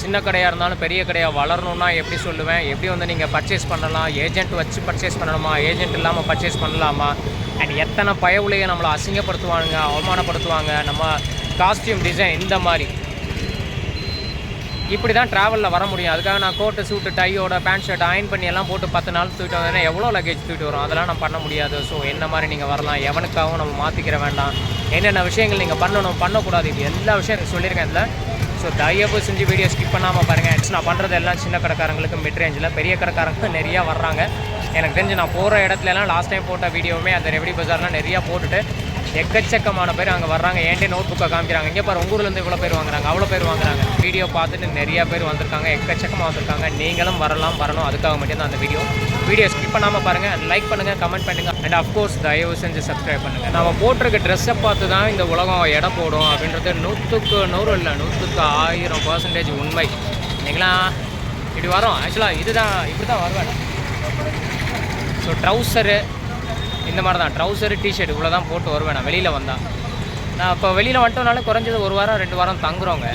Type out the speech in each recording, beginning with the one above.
சின்ன கடையாக இருந்தாலும் பெரிய கடையாக வளரணுன்னா எப்படி சொல்லுவேன், எப்படி வந்து நீங்கள் பர்ச்சேஸ் பண்ணலாம், ஏஜென்ட் வச்சு பர்ச்சேஸ் பண்ணணுமா, ஏஜென்ட் இல்லாமல் பர்ச்சேஸ் பண்ணலாமா, அண்ட் எத்தனை பயவுலையை நம்மளை அசிங்கப்படுத்துவாங்க, அவமானப்படுத்துவாங்க, நம்ம காஸ்டியூம் டிசைன் இந்த மாதிரி இப்படி தான் ட்ராவலில் வர முடியும். அதுக்காக நான் கோட்டு சூட்டு டையோட பேண்ட் ஷர்ட் அயன் பண்ணி எல்லாம் போட்டு 10 நாள் தூக்கிட்டு வந்தேன்னா எவ்வளோ லக்கேஜ் தூக்கிட்டு வரும், அதெல்லாம் நான் பண்ண முடியாது. ஸோ என்ன மாதிரி நீங்கள் வரலாம், எவனுக்காகவும் நம்ம மாற்றிக்கிற வேண்டாம், என்னென்ன விஷயங்கள் நீங்கள் பண்ணக்கூடாது, இது எல்லா விஷயம் சொல்லியிருக்கேன் இதில். ஸோ தயவு செஞ்சு வீடியோ ஸ்கிப் பண்ணாமல் பாருங்கள். நான் பண்ணுறது எல்லாம் சின்ன கடைக்காரங்களுக்கு மிட் ரேஞ்சில், பெரிய கடைக்காரங்க நிறையா வர்றாங்க. எனக்கு தெரிஞ்சு நான் போகிற இடத்துலலாம் லாஸ்ட் டைம் போட்ட வீடியோவுமே அந்த ரெவடி பஜார்லாம் நிறையா போட்டுட்டு எக்கச்சக்கமான பேர் அங்கே வர்றாங்க. என்கிட்ட நோட் புக்கை காமிக்கிறாங்க, இங்கே பாரு உங்கள் ஊர்லேருந்து இவ்வளோ பேர் வாங்குறாங்க, அவ்வளோ பேர் வாங்குறாங்க. வீடியோ பார்த்துட்டு நிறையா பேர் வந்திருக்காங்க, எக்கச்சக்கமாக வந்திருக்காங்க. நீங்களும் வரணும், அதுக்காக மட்டும்தான் அந்த வீடியோ ஸ்கிப் பண்ணாமல் பாருங்கள், லைக் பண்ணுங்கள், கமெண்ட் பண்ணுங்கள், அண்ட் அஃப்கோர்ஸ் தயவு செஞ்சு சப்ஸ்கிரைப் பண்ணுங்கள். நம்ம போட்டிருக்க ட்ரெஸ்ஸை பார்த்து தான் இந்த உலகம் எடை போடும் அப்படின்றது 100க்கு 100 இல்லை 100க்கு 1000% உண்மை. இல்லைங்களா? இப்படி வரும் ஆக்சுவலாக இப்படி தான் வருவேன். ஸோ ட்ரௌசரு இந்த மாதிரி தான், ட்ரௌசரு டிஷர்ட் இவ்வளோ தான் போட்டு வருவேன் நான் வெளியில் வந்தால். நான் இப்போ வெளியில் வந்துட்டோம்னாலே குறைஞ்சது 1 வாரம் 2 வாரம் தங்குறோங்க.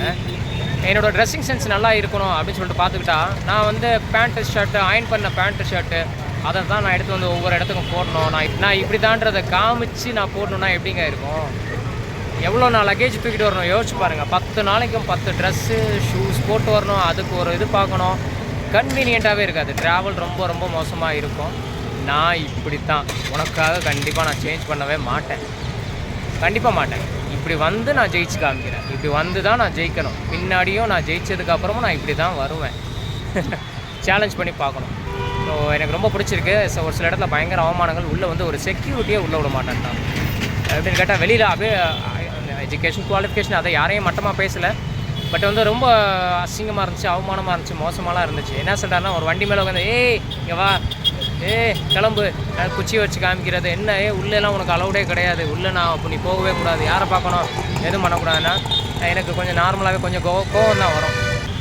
என்னோடய ட்ரெஸ்ஸிங் சென்ஸ் நல்லா இருக்கணும் அப்படின்னு சொல்லிட்டு பார்த்துக்கிட்டா நான் வந்து பேண்ட்டு ஷர்ட்டு அயன் பண்ண பேண்ட்டு ஷர்ட்டு அதை தான் நான் எடுத்து வந்து ஒவ்வொரு இடத்துக்கும் போடணும். நான் இப்படி தான்றதை காமிச்சு நான் போடணுன்னா எப்படிங்க இருக்கும்? எவ்வளோ நான் லக்கேஜ் தூக்கிட்டு வரணும் யோசிச்சு பாருங்கள். 10 நாளைக்கும் 10 ட்ரெஸ்ஸு ஷூஸ் போட்டு வரணும், அதுக்கு ஒரு இது பார்க்கணும். கன்வீனியண்ட்டாகவே இருக்காது, ட்ராவல் ரொம்ப ரொம்ப மோசமாக இருக்கும். நான் இப்படி தான், உனக்காக கண்டிப்பாக நான் சேஞ்ச் பண்ணவே மாட்டேன், கண்டிப்பாக மாட்டேன். இப்படி வந்து நான் ஜெயிச்சு காமிக்கிறேன், இப்படி வந்து தான் நான் ஜெயிக்கணும். பின்னாடியும் நான் ஜெயிச்சதுக்கப்புறமும் நான் இப்படி தான் வருவேன். சேலஞ்ச் பண்ணி பார்க்கணும். ஸோ எனக்கு ரொம்ப பிடிச்சிருக்கு. ஸோ ஒரு சில இடத்துல பயங்கர அவமானங்கள், உள்ளே வந்து ஒரு செக்யூரிட்டியே உள்ளே விட மாட்டேன்ட்டான். எப்படின்னு கேட்டால் வெளியில் அப்படியே எஜுகேஷன் குவாலிஃபிகேஷன் அதை யாரையும் மட்டமாக பேசலை, பட் வந்து ரொம்ப அசிங்கமாக இருந்துச்சு, அவமானமாக இருந்துச்சு, மோசமாலாம் இருந்துச்சு. என்ன சொல்கிறாருன்னா, ஒரு வண்டி மேலே உட்காந்து இங்கே வா, கிளம்பு, குச்சி வச்சு காமிக்கிறது என்ன, உள்ளேலாம் உனக்கு அலௌடே கிடையாது, உள்ளே நான் அப்போ நீ போகவே கூடாது, யாரை பார்க்கணும், எதுவும் பண்ணக்கூடாதுன்னா எனக்கு கொஞ்சம் நார்மலாகவே கொஞ்சம் கோவம் தான் வரும்.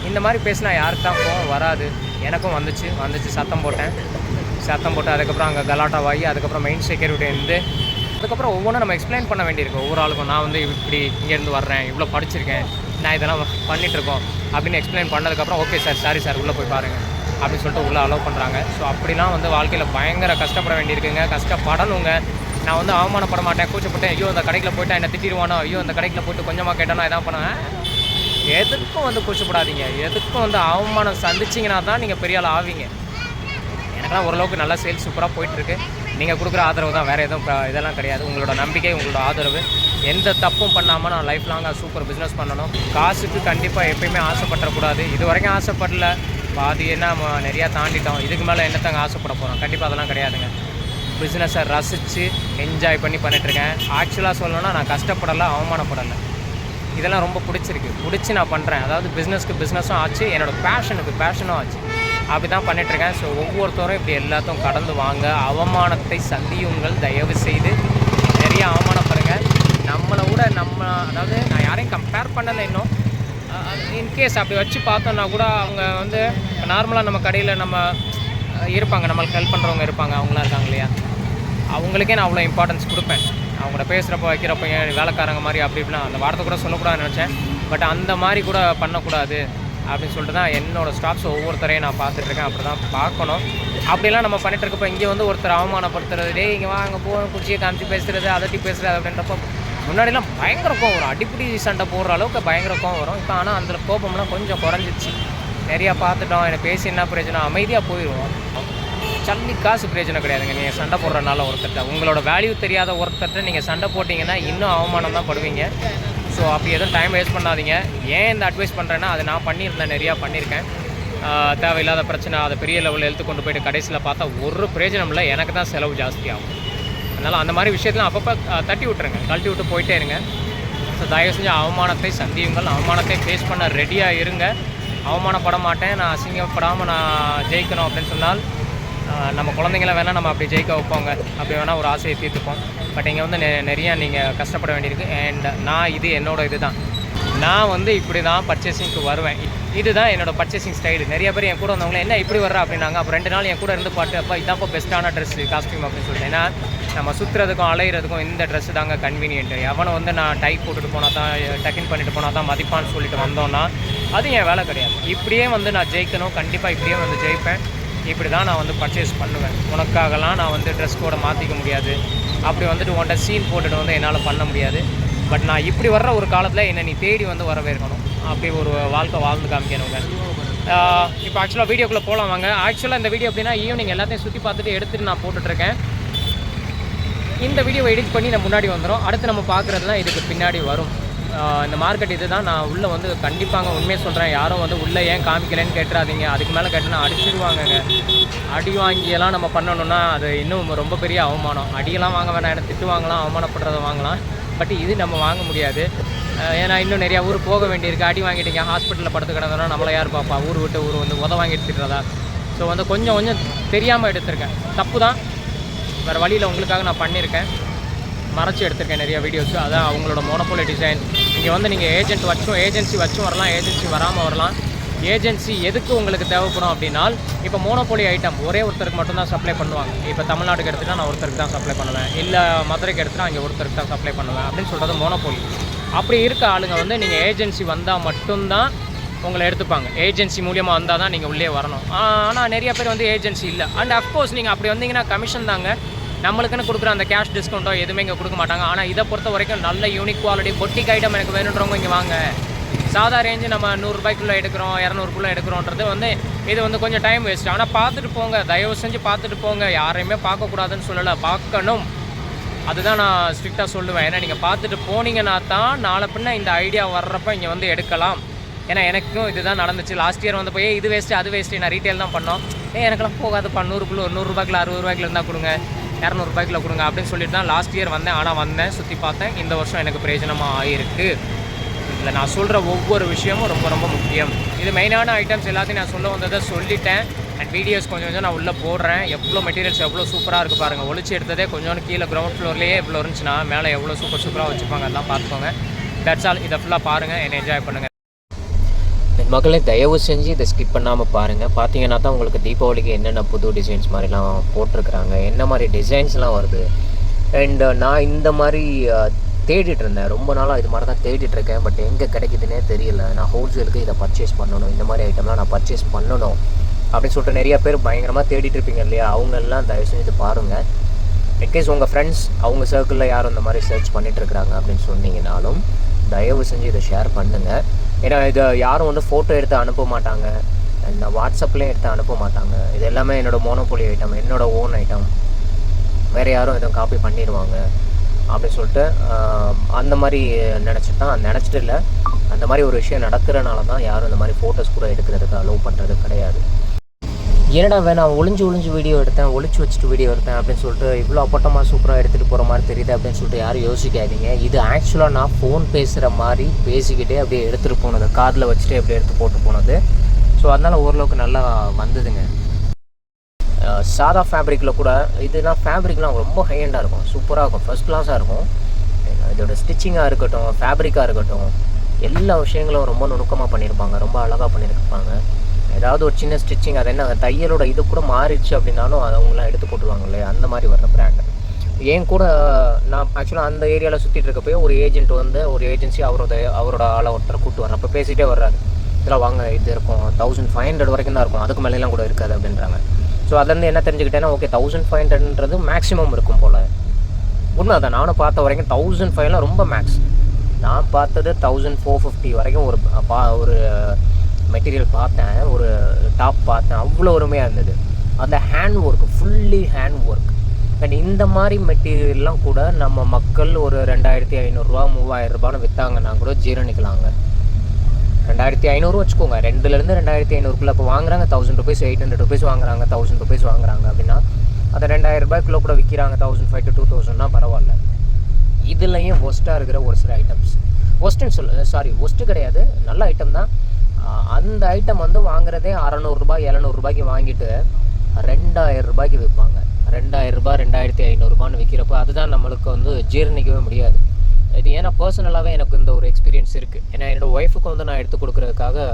இந்த மாதிரி பேசினா யாருக்கு தான் கோவம் வராது? எனக்கும் வந்துச்சு. சத்தம் போட்டு அதுக்கப்புறம் அங்கே கலாட்டாவாகி அதுக்கப்புறம் மெயின் செக்யூரிட்டி இருந்து அதுக்கப்புறம் ஒவ்வொன்றும் நம்ம எக்ஸ்பிளைன் பண்ண வேண்டியிருக்கு ஒவ்வொரு ஆளுக்கும். நான் வந்து இப்படி இங்கேருந்து வர்றேன், இவ்வளோ படிச்சிருக்கேன், நான் இதெல்லாம் பண்ணிகிட்ருக்கோம் அப்படின்னு எக்ஸ்பிளைன் பண்ணதுக்கப்புறம் ஓகே சார், சாரி சார், உள்ளே போய் பாருங்கள் அப்படின்னு சொல்லிட்டு உள்ளே அலோவ் பண்ணுறாங்க. ஸோ அப்படிலாம் வந்து வாழ்க்கையில் பயங்கர கஷ்டப்பட வேண்டியிருக்குங்க, கஷ்டப்படணுங்க. நான் வந்து அவமானப்பட மாட்டேன், கூச்சப்பட்டேன், ஐயோ அந்த கடையில் போய்ட்டா என்ன திட்டிடுவானோ, ஐயோ அந்த கடையில் போய்ட்டு கொஞ்சமாக கேட்டானோ இதான் பண்ணுவேன். எதுக்கும் வந்து கூச்சப்படாதீங்க, எதுக்கும் வந்து அவமானம் சந்திச்சிங்கன்னா தான் நீங்கள் பெரிய ஆள் ஆவீங்க. எனக்கெல்லாம் ஓரளவுக்கு நல்லா சேல்ஸ் சூப்பராக போயிட்டுருக்கு. நீங்கள் கொடுக்குற ஆதரவு தான், வேறு எதுவும் இதெல்லாம் கிடையாது. உங்களோட நம்பிக்கை, உங்களோட ஆதரவு, எந்த தப்பும் பண்ணாமல் நான் லைஃப் லாங்காக சூப்பர் பிஸ்னஸ் பண்ணணும். காசுக்கு கண்டிப்பாக எப்பயுமே ஆசைப்படக்கூடாது. இது வரைக்கும் ஆசைப்படல, பாதி என்ன நம்ம நிறையா தாண்டிட்டோம், இதுக்கு மேலே என்னத்தாங்க ஆசைப்பட போகிறோம்? கண்டிப்பாக அதெல்லாம் கிடையாதுங்க. பிஸ்னஸை ரசித்து என்ஜாய் பண்ணி பண்ணிகிட்ருக்கேன். ஆக்சுவலாக சொல்லணும்னா நான் கஷ்டப்படலை, அவமானப்படலை. இதெல்லாம் ரொம்ப பிடிச்சி நான் பண்ணுறேன். அதாவது பிஸ்னஸும் ஆச்சு, என்னோடய பேஷனும் ஆச்சு. அப்படி தான் பண்ணிகிட்ருக்கேன். ஸோ ஒவ்வொருத்தரும் இப்படி எல்லாத்தையும் கடந்து வாங்க, அவமானத்தை சந்தியுங்கள், தயவு செய்து நிறைய அவமானப்படுங்க. நம்மளை விட அதாவது நான் யாரையும் கம்பேர் பண்ணலை இன்னும். இன்கேஸ் அப்படி வச்சு பார்த்தோன்னா கூட அவங்க வந்து நார்மலாக நம்ம கடையில் நம்ம இருப்பாங்க, நம்மளுக்கு ஹெல்ப் பண்ணுறவங்க இருப்பாங்க, அவங்களாம் இருக்காங்க இல்லையா, அவங்களுக்கே நான் அவ்வளோ இம்பார்ட்டன்ஸ் கொடுப்பேன். அவங்கள பேசுகிறப்போ வைக்கிறப்போ ஏன் வேலைக்காரங்க மாதிரி அப்படி இப்படின்னா அந்த வார்த்தை கூட சொல்லக்கூடாதுன்னு நினச்சேன். பட் அந்த மாதிரி கூட பண்ணக்கூடாது அப்படின்னு சொல்லிட்டு தான் என்னோடய ஸ்டாஃப்ஸ் ஒவ்வொருத்தரையும் நான் பார்த்துட்ருக்கேன். அப்படி தான் பார்க்கணும். அப்படிலாம் நம்ம பண்ணிகிட்ருக்கப்போ இங்கே வந்து ஒருத்தர் அவமானப்படுத்துறது, இங்கே வாங்க குச்சியை காமிச்சு பேசுகிறது, அதட்டி பேசுகிறது அப்படின்றப்போ முன்னாடிலாம் பயங்கர கோவம் வரும், அடிப்படி சண்டை போடுற அளவுக்கு பயங்கர கோவம் வரும். இப்போ ஆனால் அந்த கோபம்லாம் கொஞ்சம் குறைஞ்சிச்சு. நிறையா பார்த்துட்டோம், எனக்கு பேசி என்ன பிரயோஜனம், அமைதியாக போயிடுவோம். சல்லி காசு பிரயோஜனம் கிடையாதுங்க. நீங்கள் சண்டை போடுறதுனால ஒருத்தர்கிட்ட உங்களோட வேல்யூ தெரியாத ஒருத்தர்கிட்ட நீங்கள் சண்டை போட்டிங்கன்னா இன்னும் அவமானம் தான் படுவீங்க. ஸோ அப்படி எதுவும் டைம் வேஸ்ட் பண்ணாதீங்க. ஏன் இந்த அட்வைஸ் பண்ணுறேன்னா, அது நான் பண்ணியிருந்தேன், நிறையா பண்ணியிருக்கேன். தேவையில்லாத பிரச்சனை அதை பெரிய லெவலில் எடுத்து கொண்டு போய்ட்டு கடைசியில் பார்த்தா ஒரு பிரயோஜனம் இல்லை, எனக்கு தான் செலவு ஜாஸ்தியாகும். அதனால் அந்த மாதிரி விஷயத்தெலாம் அப்பப்போ தட்டி விட்டுருங்க, கழட்டி விட்டு போயிட்டே இருங்க. ஸோ தயவு செஞ்சு அவமானத்தை சந்தியுங்கள், அவமானத்தை ஃபேஸ் பண்ண ரெடியாக இருங்க. அவமானப்பட மாட்டேன், நான் அசிங்கப்படாமல் நான் ஜெயிக்கணும் அப்படின்னு சொன்னால் நம்ம குழந்தைங்கள வேணால் நம்ம அப்படி ஜெயிக்க வைப்போங்க, அப்படி வேணால் ஒரு ஆசையை தீர்த்துப்போம். பட் இங்கே வந்து நிறையா நீங்கள் கஷ்டப்பட வேண்டியிருக்கு. அண்ட் இது என்னோடய இது தான், நான் வந்து இப்படி தான் பர்ச்சேசிங்க்கு வருவேன். இதுதான் என்னோடய பர்ச்சேசிங் ஸ்டைலு. நிறைய பேர் என் கூட வந்தவங்களே என்ன இப்படி வர்ற அப்படின்னாங்க. அப்போ 2 நாள் என் கூட இருந்து பாட்டு, அப்போ இதான்ப்போ பெஸ்ட்டான ட்ரெஸ்ஸு காஸ்ட்யூம் அப்படின்னு சொல்லிட்டு. ஏன்னா நம்ம சுற்றுறதுக்கும் அலையிறதுக்கும் இந்த ட்ரெஸ்ஸு தாங்க கன்வீனியன்ட்டு. எவனை வந்து நான் டை போட்டுட்டு போனால் தான், டக்கின் பண்ணிட்டு போனால் தான் மதிப்பான்னு சொல்லிட்டு வந்தோன்னா அது என் வேலை கிடையாது. இப்படியே வந்து நான் ஜெயிக்கணும், கண்டிப்பாக இப்படியே வந்து ஜெயிப்பேன், இப்படி தான் நான் வந்து பர்ச்சேஸ் பண்ணுவேன். உனக்காகலாம் நான் வந்து ட்ரெஸ் கோடை மாற்றிக்க முடியாது, அப்படி வந்துட்டு உன்ட்ட சீன் போட்டுட்டு வந்து என்னால் பண்ண முடியாது. பட் நான் இப்படி வர்ற ஒரு காலத்தில் என்னை நீ தேடி வந்து வரவேற்கணும், அப்படி ஒரு வாழ்க்கை வாழ்ந்து காமிக்கணுங்க. இப்போ ஆக்சுவலாக வீடியோக்குள்ளே போகலாம் வாங்க. ஆக்சுவலாக இந்த வீடியோ எப்படின்னா ஈவினிங் எல்லாத்தையும் சுற்றி பார்த்துட்டு எடுத்துகிட்டு நான் போட்டுட்ருக்கேன். இந்த வீடியோவை எடிட் பண்ணி நான் முன்னாடி வந்துடும். அடுத்து நம்ம பார்க்குறதுலாம் இதுக்கு பின்னாடி வரும். இந்த மார்க்கெட் இது தான். நான் உள்ளே வந்து கண்டிப்பாங்க உண்மையை சொல்கிறேன், யாரும் வந்து உள்ளே ஏன் காமிக்கலைன்னு கேட்டுறாதீங்க. அதுக்கு மேலே கேட்டுனா அடிச்சிடுவாங்கங்க. அடி வாங்கியெல்லாம் நம்ம பண்ணணுன்னா அது இன்னும் ரொம்ப பெரிய அவமானம். அடியெல்லாம் வாங்க வேணாம், எனக்கு திட்டு வாங்கலாம், அவமானப்படுறதை வாங்கலாம். பட் இது நம்ம வாங்க முடியாது. ஏன்னா இன்னும் நிறையா ஊர் போக வேண்டியிருக்கு. அடி வாங்கிட்டீங்க, ஹாஸ்பிட்டலில் படுத்து கிடந்தோன்னா நம்மளை யார் பார்ப்பா? ஊர் விட்டு ஊர் வந்து வாங்கி எடுத்துக்கிறதா? ஸோ வந்து கொஞ்சம் தெரியாமல் எடுத்திருக்கேன், தப்பு தான். வேறு வழியில் உங்களுக்காக நான் பண்ணியிருக்கேன், மறைச்சி எடுத்திருக்கேன் நிறைய வீடியோஸு. அதான் அவங்களோட மோனோபோலி டிசைன். இங்கே வந்து நீங்கள் ஏஜென்சி வச்சும் வரலாம், ஏஜென்சி வராமல் வரலாம். ஏஜென்சி எதுக்கு உங்களுக்கு தேவைப்படும் அப்படின்னா, இப்போ மோனோபோலி ஐட்டம் ஒரே ஒருத்தருக்கு மட்டும்தான் சப்ளை பண்ணுவாங்க. இப்போ தமிழ்நாட்டுக்கு எடுத்துகிட்டா நான் ஒருத்தருக்கு தான் சப்ளை பண்ணுவேன், இல்லை மதுரைக்கு எடுத்துகிட்டா அங்கே ஒருத்தருக்கு தான் சப்ளை பண்ணுவேன் அப்படின்னு சொல்கிறது மோனோபோலி. அப்படி இருக்க ஆளுங்க வந்து நீங்கள் ஏஜென்சி வந்தால் மட்டும்தான் உங்களை எடுத்துப்பாங்க. ஏஜென்சி மூலியமாக வந்தால் தான் நீங்கள் உள்ளே வரணும். ஆனால் நிறைய பேர் வந்து ஏஜென்சி இல்லை. அண்ட் அஃப்கோர்ஸ் நீங்கள் அப்படி வந்தீங்கன்னா கமிஷன் தாங்க. நம்மளுக்குன்னு கொடுக்குற அந்த கேஷ் டிஸ்கவுண்ட்டோ எதுவுமே இங்கே கொடுக்க மாட்டாங்க. ஆனால் இதை பொறுத்த வரைக்கும் நல்ல யூனிக் குவாலிட்டி பொட்டிக் ஐட்டம் எனக்கு வேணுன்றவங்க இங்கே வாங்க. சாதா ரேஞ்சு நம்ம 100 ரூபாய்க்குள்ளே எடுக்கிறோம், 200க்குள்ளே எடுக்கிறோன்றது வந்து இது வந்து கொஞ்சம் டைம் வேஸ்ட். ஆனால் பார்த்துட்டு போங்க, தயவு செஞ்சு பார்த்துட்டு போங்க. யாரையுமே பார்க்கக்கூடாதுன்னு சொல்லலை, பார்க்கணும். அதுதான் நான் ஸ்ட்ரிக்டாக சொல்லுவேன். ஏன்னா நீங்கள் பார்த்துட்டு போனீங்கன்னா தான் நாளை பின்ன இந்த ஐடியா வர்றப்போ இங்கே வந்து எடுக்கலாம். ஏன்னா எனக்கும் இதுதான் நடந்துச்சு. லாஸ்ட் இயர் வந்து போய் இது வேஸ்ட்டு அது வேஸ்ட்டு, நான் ரீட்டெயில் தான் பண்ணோம். எனக்கெல்லாம் போகாதுப்பா, 100 ரூபாய்க்குள்ள 60 ரூபாய்க்குள்ள இருந்தால் கொடுங்க, 200 ரூபாய்க்குள்ள கொடுங்க அப்படின்னு சொல்லிட்டு தான் லாஸ்ட் இயர் வந்தேன். ஆனால் வந்தேன், சுற்றி பார்த்தேன். இந்த வருஷம் எனக்கு பிரயோஜனமாக ஆகிருக்கு. இதில் நான் சொல்கிற ஒவ்வொரு விஷயமும் ரொம்ப ரொம்ப முக்கியம். இது மெயினான ஐட்டம்ஸ் எல்லாத்தையும் நான் சொல்ல வந்ததை சொல்லிட்டேன். அண்ட் வீடியோஸ் கொஞ்சம் நான் உள்ளே போடுறேன். எவ்வளோ மெட்டீரியல்ஸ் எவ்வளோ சூப்பராக இருக்குது பாருங்கள். ஒழிச்சு எடுத்ததே கொஞ்சோண்டு கீழே கிரவுண்ட் ஃப்ளோர்லேயே எவ்வளோ இருந்துச்சுன்னா மேலே எவ்வளோ சூப்பராக வச்சுப்பாங்க, அதெல்லாம் பார்த்துக்கோங்க. That's all. இதை ஃபுல்லாக பாருங்கள், என்னை என்ஜாய் பண்ணுங்கள். மக்களே தயவு செஞ்சு இதை ஸ்கிப் பண்ணாமல் பாருங்கள். பார்த்தீங்கன்னா தான் உங்களுக்கு தீபாவளிக்கு என்னென்ன புது டிசைன்ஸ் மாதிரிலாம் போட்டிருக்கிறாங்க, என்ன மாதிரி டிசைன்ஸ்லாம் வருது. அண்ட் நான் இந்த மாதிரி தேடிட்டு இருந்தேன், ரொம்ப நாளாக இது மாதிரி தான் தேடிட்டுருக்கேன். பட் எங்கே கிடைக்குதுன்னே தெரியல. நான் ஹோல்சேலுக்கு இதை பர்ச்சேஸ் பண்ணணும், இந்த மாதிரி ஐட்டம்லாம் நான் பர்ச்சேஸ் பண்ணணும் அப்படின்னு சொல்லிட்டு நிறைய பேர் பயங்கரமாக தேடிட்டு இருப்பீங்க இல்லையா? அவங்கெல்லாம் தயவு செஞ்சு இது பாருங்கள். இன்கேஸ் உங்கள் ஃப்ரெண்ட்ஸ் அவங்க சர்க்கிளில் யாரும் இந்த மாதிரி சர்ச் பண்ணிகிட்ருக்குறாங்க அப்படின்னு சொன்னீங்கனாலும் தயவு செஞ்சு இதை ஷேர் பண்ணுங்கள். ஏன்னா இதை யாரும் வந்து ஃபோட்டோ எடுத்து அனுப்ப மாட்டாங்க, நான் வாட்ஸ்அப்லேயும் எடுத்து அனுப்ப மாட்டாங்க. இது எல்லாமே என்னோடய மோனோபோலி ஐட்டம், என்னோடய ஓன் ஐட்டம். வேறு யாரும் எதுவும் காப்பி பண்ணிடுவாங்க அப்படின்னு சொல்லிட்டு அந்த மாதிரி நினச்சிட்டு இல்லை. அந்த மாதிரி ஒரு விஷயம் நடக்கிறனால தான் யாரும் இந்த மாதிரி ஃபோட்டோஸ் கூட எடுக்கிறதுக்கு அலோவ் பண்ணுறது கிடையாது. என்னடா வேணாம் ஒளிஞ்சு வீடியோ எடுத்தேன், ஒளிச்சு வச்சுட்டு வீடியோ எடுத்தேன் அப்படின்னு சொல்லிட்டு இவ்வளோ அப்பட்டமாக சூப்பராக எடுத்துகிட்டு போகிற மாதிரி தெரியுது அப்படின்னு சொல்லிட்டு யாரும் யோசிக்காதீங்க. இது ஆக்சுவலாக நான் ஃபோன் பேசுகிற மாதிரி பேசிக்கிட்டே அப்படியே எடுத்துகிட்டு போனது, காதில் வச்சுட்டு அப்படியே எடுத்து போட்டு போனது. ஸோ அதனால் ஓரளவுக்கு நல்லா வந்ததுங்க. சாதா ஃபேப்ரிக்கில் கூட இதுனா ஃபேப்ரிக்லாம் ரொம்ப ஹையண்டாக இருக்கும், சூப்பராக இருக்கும், ஃபஸ்ட் கிளாஸாக இருக்கும். இதோட ஸ்டிச்சிங்காக இருக்கட்டும், ஃபேப்ரிக்காக இருக்கட்டும், எல்லா விஷயங்களும் ரொம்ப நுணுக்கமாக பண்ணியிருப்பாங்க, ரொம்ப அழகாக பண்ணியிருப்பாங்க. ஏதாவது ஒரு சின்ன ஸ்டிச்சிங், அது என்ன தையலோட இது கூட மாறிடுச்சு அப்படின்னாலும் அதை அவங்களாம் எடுத்து போட்டுருவாங்க இல்லையா? அந்த மாதிரி வர்ற பிராண்டு. ஏன் கூட நான் ஆக்சுவலாக அந்த ஏரியாவில் சுற்றிட்டு இருக்கப்போ ஒரு ஏஜென்ட் வந்து ஒரு ஏஜென்சி அவரோட ஆளை ஒருத்தரை கூப்பிட்டு வர்றப்போ பேசிகிட்டே வர்றாரு, இதெல்லாம் வாங்க இது இருக்கும் 1500 வரைக்கும் தான் இருக்கும், அதுக்கு மேலாம் கூட இருக்காது அப்படின்றாங்க. ஸோ அதுலேருந்து என்ன தெரிஞ்சுக்கிட்டேன்னா, ஓகே 1500ன்றது மேக்ஸிமம் இருக்கும் போல். உண்மை அதை நானும் பார்த்த வரைக்கும் 1500 ரொம்ப மேக்ஸ். நான் பார்த்தது 1450 வரைக்கும் ஒரு மெட்டீரியல் பார்த்தேன், ஒரு டாப் பார்த்தேன், அவ்வளோ அருமையாக இருந்தது. அந்த hand work, fully hand work. And இந்த மாதிரி மெட்டீரியல்லாம் கூட நம்ம மக்கள் ஒரு 2500 3000 விற்றாங்கன்னா கூட ஜீரணிக்கலாங்க. 2500 வச்சுக்கோங்க, 2,000 2500 இப்போ வாங்குறாங்க 1000 ருபீஸ், 800 ருபீஸ் வாங்குறாங்க, 1000 ருபீஸ் வாங்குறாங்க அப்படின்னா அதை 2000 ரூபாய்க்குள்ளே கூட விற்கிறாங்க. 1500 to 2000 பரவாயில்ல. இதுலையும் ஒஸ்ட்டாக இருக்கிற ஒரு சில ஐட்டம்ஸ், ஒஸ்ட்டு கிடையாது, நல்ல ஐட்டம் தான். அந்த ஐட்டம் வந்து வாங்குறதே 600 ரூபாய் 700 ரூபாய்க்கு வாங்கிட்டு 2000 ரூபாய்க்கு விற்பாங்க. 2000 ரூபாய் 2500 விற்கிறப்போ அதுதான் நம்மளுக்கு வந்து ஜீரணிக்கவே முடியாது. இது ஏன்னா பர்சனலாகவே எனக்கு இந்த ஒரு எக்ஸ்பீரியன்ஸ் இருக்குது. ஏன்னா என்னோடய ஒய்ஃபுக்கு வந்து நான் எடுத்து கொடுக்குறதுக்காக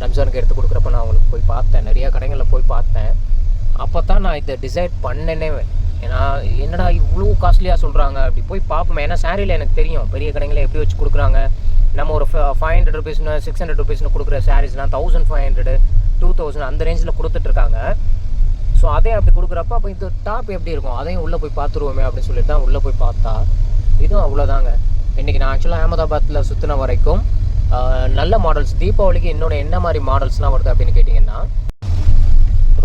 ரம்ஜானுக்கு எடுத்து கொடுக்குறப்ப நான் அவங்களுக்கு போய் பார்த்தேன், நிறையா கடைகளில் போய் பார்த்தேன். அப்போ தான் நான் இதை டிசைட் பண்ணனே. ஏன்னா என்னடா இவ்வளோ காஸ்ட்லியாக சொல்கிறாங்க, அப்படி போய் பார்ப்போம். ஏன்னா சாரியில் எனக்கு தெரியும் பெரிய கடைகளில் எப்படி வச்சு கொடுக்குறாங்க, நம்ம ஒரு 500 ருபீஸ்னு 600 ருபீஸ்னு கொடுக்குற சாரீஸ்லாம் 1500 2000 அந்த ரேஞ்சில் கொடுத்துட்ருக்காங்க. ஸோ அதே அப்படி கொடுக்குறப்ப அப்போ இந்த டாப் எப்படி இருக்கும் அதையும் உள்ளே போய் பார்த்துருவோமே அப்படின்னு சொல்லிட்டு தான் உள்ளே போய் பார்த்தா இதுவும் அவ்வளோதாங்க. இன்றைக்கி நான் ஆக்சுவலாக அகமதாபாத்தில் சுற்றின வரைக்கும் நல்ல மாடல்ஸ். தீபாவளிக்கு இன்னொன்று என்ன மாதிரி மாடல்ஸ்லாம் வருது அப்படின்னு கேட்டிங்கன்னா,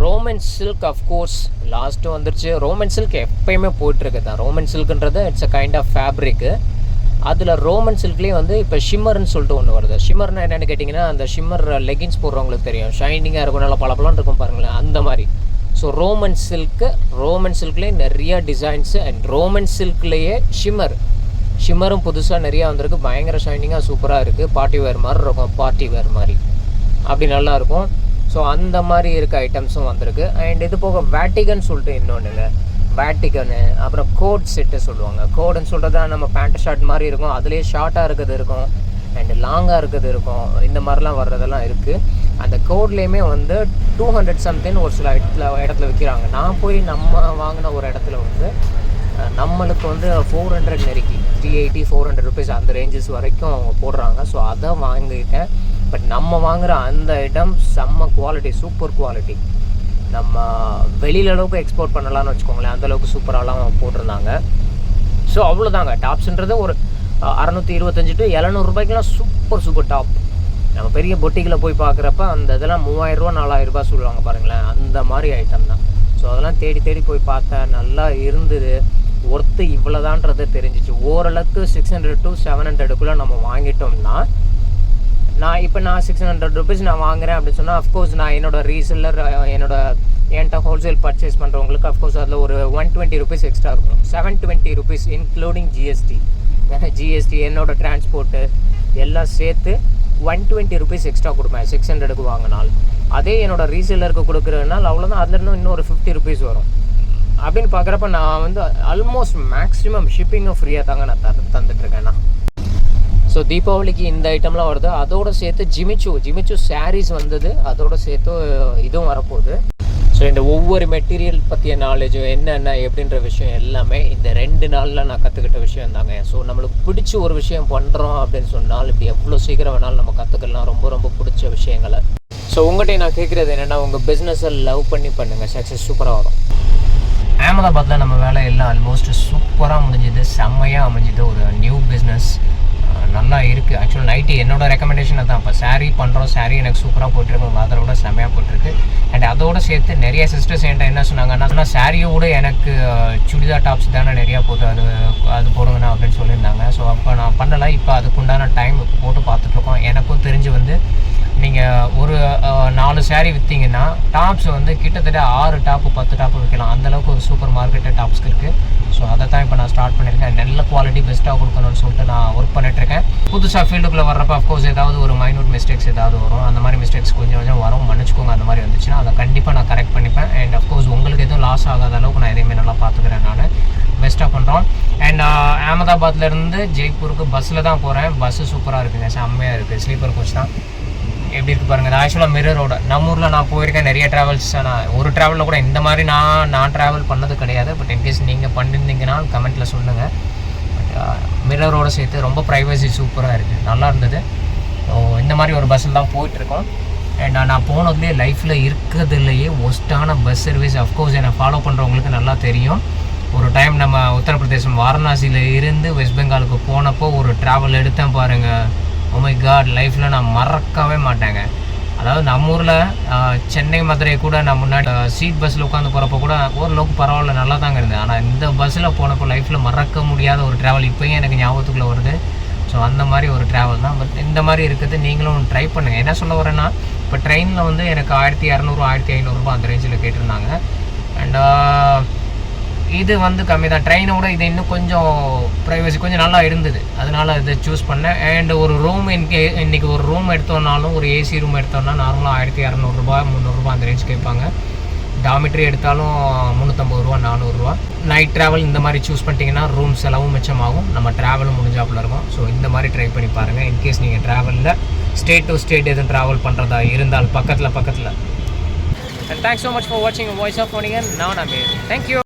ரோமன் சில்க் அஃப்கோர்ஸ் லாஸ்ட்டு வந்துருச்சு. ரோமன் சில்க் எப்போயுமே போயிட்டுருக்கு தான். ரோமன் சில்க்ன்றது it's a kind of fabric. அதில் ரோமன் சில்க்லேயே வந்து இப்போ ஷிம்மர்னு சொல்லிட்டு ஒன்று வருது. ஷிம்மர்னா என்னென்னு கேட்டிங்கன்னா, அந்த ஷிம்மர் லெகின்ஸ் போடுறவங்களுக்கு தெரியும், ஷைனிங்காக இருக்கும், நல்லா பளபளன்னு இருக்கும் பாருங்களேன், அந்த மாதிரி. ஸோ ரோமன் சில்க்லேயே நிறைய டிசைன்ஸு அண்ட் ரோமன் சில்க்லேயே ஷிம்மரும் புதுசாக நிறையா வந்திருக்கு. பயங்கர ஷைனிங்காக சூப்பராக இருக்குது. பார்ட்டி வேர் மாதிரி இருக்கும், பார்ட்டி வேர் மாதிரி அப்படி நல்லாயிருக்கும். ஸோ அந்த மாதிரி இருக்க ஐட்டம்ஸும் வந்திருக்கு. அண்ட் இது போக வேட்டிகன் சொல்லிட்டு இன்னொன்றுங்க, வேட்டிகனு, அப்புறம் கோட் செட்டு சொல்லுவாங்க. கோடுன்னு சொல்கிறது நம்ம பேண்ட் ஷர்ட் மாதிரி இருக்கும், அதுலேயே ஷார்ட்டாக இருக்கிறது இருக்கும் அண்டு லாங்காக இருக்கிறது இருக்கும். இந்த மாதிரிலாம் வர்றதெல்லாம் இருக்குது. அந்த கோட்லேயுமே வந்து 200 சம்திங் ஒரு சில இடத்துல விற்கிறாங்க. நான் போய் நம்ம வாங்கின ஒரு இடத்துல வந்து நம்மளுக்கு வந்து 400 நெருக்கி 380 400 ருபீஸ் அந்த ரேஞ்சஸ் வரைக்கும் அவங்க போடுறாங்க. ஸோ அதை வாங்கிட்டேன். பட் நம்ம வாங்குகிற அந்த இடம் செம்ம குவாலிட்டி, சூப்பர் குவாலிட்டி. நம்ம வெளியில் அளவுக்கு எக்ஸ்போர்ட் பண்ணலான்னு வச்சுக்கோங்களேன், அந்தளவுக்கு சூப்பராகலாம் போட்டிருந்தாங்க. ஸோ அவ்வளோதாங்க. டாப்ஸுன்றது ஒரு 625 to 700 ரூபாய்க்குலாம் சூப்பர் டாப். நம்ம பெரிய பொட்டிக்கில் போய் பார்க்குறப்ப அந்த இதெல்லாம் 3000 ரூபா 4000 ரூபா சொல்லுவாங்க பாருங்களேன், அந்த மாதிரி ஐட்டம் தான். ஸோ அதெல்லாம் தேடி போய் பார்த்தேன், நல்லா இருந்தது. ஒர்த்து இவ்வளோதான்றது தெரிஞ்சிச்சு. ஓரளவுக்கு 600 to 700க்குள்ளே நம்ம வாங்கிட்டோம்னா, நான் 600 ருபீஸ் நான் வாங்குறேன் அப்படின்னு சொன்னால், அஃப்கோர்ஸ் நான் என்னோட ரீசெல்லர் என்கிட்ட ஹோல்சேல் பர்ச்சேஸ் பண்ணுறவங்களுக்கு அஃப்கோர்ஸ் அதில் ஒரு 120 ருபீஸ் எக்ஸ்ட்ரா இருக்கும். 720 ருபீஸ் இன்க்ளூடிங் ஜிஎஸ்டி. ஏன்னா ஜிஎஸ்டி என்னோட டிரான்ஸ்போர்ட்டு எல்லாம் சேர்த்து 120 ருபீஸ் எக்ஸ்ட்ரா கொடுப்பேன் 600க்கு வாங்கினால். அதே என்னோடய ரீசேலருக்கு கொடுக்குறதுனால அவ்வளோதான், அதுலேருந்து இன்னொரு 50 ருபீஸ் வரும். அப்படின்னு பார்க்குறப்ப நான் வந்து ஆல்மோஸ்ட் மேக்ஸிமம் ஷிப்பிங்கும் ஃப்ரீயாக தாங்க நான் தந்துட்டுருக்கேண்ணா. ஸோ தீபாவளிக்கு இந்த ஐட்டம்லாம் வருது. அதோடு சேர்த்து ஜிமிச்சு சாரீஸ் வந்தது, அதோடு சேர்த்து இதுவும் வரப்போகுது. ஸோ இந்த ஒவ்வொரு மெட்டீரியல் பற்றிய நாலேஜும் என்னென்ன எப்படின்ற விஷயம் எல்லாமே இந்த 2 நாளில் நான் கற்றுக்கிட்ட விஷயம் தாங்க. ஸோ நம்மளுக்கு பிடிச்ச ஒரு விஷயம் பண்ணுறோம் அப்படின்னு சொன்னால் இப்படி எவ்வளோ சீக்கிரம் வேணாலும் நம்ம கற்றுக்கலாம், ரொம்ப பிடிச்ச விஷயங்களை. ஸோ உங்கள்கிட்ட நான் கேட்குறது என்னென்னா, உங்கள் பிஸ்னஸை லவ் பண்ணி பண்ணுங்கள், சக்ஸஸ் சூப்பராக வரும். அகமதாபாத்தில் நம்ம வேலை எல்லாம் ஆல்மோஸ்ட் சூப்பராக முடிஞ்சுது, செம்மையாக அமைஞ்சுது. ஒரு நியூ பிஸ்னஸ் நல்லா இருக்குது. ஆக்சுவலாக நைட்டு என்னோடய ரெக்கமெண்டேஷன் தான். இப்போ சாரீ பண்ணுறோம், சாரீ எனக்கு சூப்பராக போட்டிருக்கு, உங்கள் அதோட செம்மையாக போட்டிருக்கு. அண்ட் அதோடு சேர்த்து நிறைய சிஸ்டர்ஸ் என்கிட்ட என்ன சொன்னாங்கன்னா, சாரியோட எனக்கு சுடிதார் டாப்ஸ் தானே நிறையா போட்டு அது போடுங்கண்ணா அப்படின்னு சொல்லியிருந்தாங்க. ஸோ அப்போ நான் பண்ணலை. இப்போ அதுக்குண்டான டைம் போட்டு பார்த்துட்ருக்கோம். எனக்கும் தெரிஞ்சு வந்து நீங்கள் ஒரு 4 சாரீ விற்றீங்கன்னா டாப்ஸ் வந்து கிட்டத்தட்ட 6 டாப்பு 10 டாப்பு விற்கலாம். அந்தளவுக்கு ஒரு சூப்பர் மார்க்கெட்டு டாப்ஸ் இருக்குது. ஸோ அதை தான் இப்போ நான் ஸ்டார்ட் பண்ணியிருக்கேன். நல்ல குவாலிட்டி பெஸ்ட்டாக கொடுக்கணும்னு சொல்லிட்டு நான் ஒர்க் பண்ணிட்டுருக்கேன். புதுசாக ஃபீல்டுக்குள்ளே வர்றப்ப அஃப்கோர்ஸ் ஏதாவது ஒரு மைனூட் மிஸ்டேக்ஸ் ஏதாவது வரும். அந்த மாதிரி மிஸ்டேக்ஸ் கொஞ்சம் வரும், மன்னிச்சுக்கோங்க. அந்த மாதிரி வந்துச்சுன்னா அதை கண்டிப்பாக நான் கரெக்ட் பண்ணிப்பேன். அண்ட் அஃப்கோர்ஸ் உங்களுக்கு எதுவும் லாஸ் ஆகாத அளவுக்கு நான் எதையுமே நல்லா பார்த்துக்கிறேன். நான் பெஸ்ட்டாக பண்ணுறோம். அண்ட் அகமதாபாத்லேருந்து ஜெய்ப்பூருக்கு பஸ்ஸில் தான் போகிறேன். பஸ்ஸு சூப்பராக இருக்குங்க, செம்மையாக இருக்குது. ஸ்லீப்பர் கோச் தான். எப்படி இருக்குது பாருங்கள். இது ஆக்சுவலாக மிரரோட நம்ம ஊரில் நான் போயிருக்கேன் நிறைய ட்ராவல்ஸ். நான் ஒரு ட்ராவலில் கூட இந்த மாதிரி நான் ட்ராவல் பண்ணது கிடையாது. பட் இன்கேஸ் நீங்கள் பண்ணியிருந்தீங்கன்னா கமெண்ட்டில் சொல்லுங்கள். பட் மிரரோடு சேர்த்து ரொம்ப ப்ரைவசி சூப்பராக இருக்குது, நல்லா இருந்தது. ஸோ இந்த மாதிரி ஒரு பஸ்ஸில் தான் போயிட்டுருக்கோம். அண்ட் நான் போனதுலேயே லைஃப்பில் இருக்கிறதுலையே ஒஸ்ட்டான பஸ் சர்வீஸ். அஃப்கோர்ஸ் என்னை ஃபாலோ பண்ணுறவங்களுக்கு நல்லா தெரியும். ஒரு டைம் நம்ம உத்தரப்பிரதேசம் வாரணாசியில் இருந்து வெஸ்ட் பெங்காலுக்கு போனப்போ ஒரு ட்ராவல் எடுத்தேன் பாருங்கள். ஓ மை காட், லைஃப்பில் நான் மறக்கவே மாட்டேங்க. அதாவது நம்ம ஊரில் சென்னை மதுரை கூட நான் முன்னாடி சீட் பஸ்ஸில் உட்காந்து போகிறப்போ கூட ஓரளவுக்கு பரவாயில்ல, நல்லா தாங்க இருந்தேன். ஆனால் இந்த பஸ்ஸில் போனப்போ லைஃப்பில் மறக்க முடியாத ஒரு ட்ராவல் இப்போயும் எனக்கு ஞாபகத்துக்குள்ளே வருது. ஸோ அந்த மாதிரி ஒரு ட்ராவல் தான். பட் இந்த மாதிரி இருக்கிறது நீங்களும் ட்ரை பண்ணுங்கள். என்ன சொல்ல வரேன்னா, இப்போ ட்ரெயினில் வந்து எனக்கு 1200 1500 ரூபா அந்த ரேஞ்சில் கேட்டிருந்தாங்க. அண்ட் இது வந்து கம்மி தான். ட்ரெயினோட இது இன்னும் கொஞ்சம் ப்ரைவசி கொஞ்சம் நல்லா இருந்தது, அதனால் இதை சூஸ் பண்ணேன். அண்ட் ஒரு ரூம் இன்றைக்கி ஒரு ரூம் எடுத்தோம்னாலும், ஒரு ஏசி ரூம் எடுத்தோம்னா நார்மலாக 1200 ரூபா 300 ரூபா அந்த ரேஞ்ச் கேட்பாங்க. டாமிட்ரி எடுத்தாலும் 350 ரூபா 400 ரூபா. நைட் ட்ராவல் இந்த மாதிரி சூஸ் பண்ணிட்டீங்கன்னா ரூம் செலவும் மிச்சமாகும், நம்ம ட்ராவலும் முடிஞ்சாப்புல இருக்கும். ஸோ இந்த மாதிரி ட்ரை பண்ணி பாருங்கள். இன்கேஸ் நீங்கள் ட்ராவலில் ஸ்டேட் டு ஸ்டேட் எதுவும் ட்ராவல் பண்ணுறதா இருந்தால் பக்கத்தில். And thanks so much for watching Voice of Onion. Now I'm here. Thank you.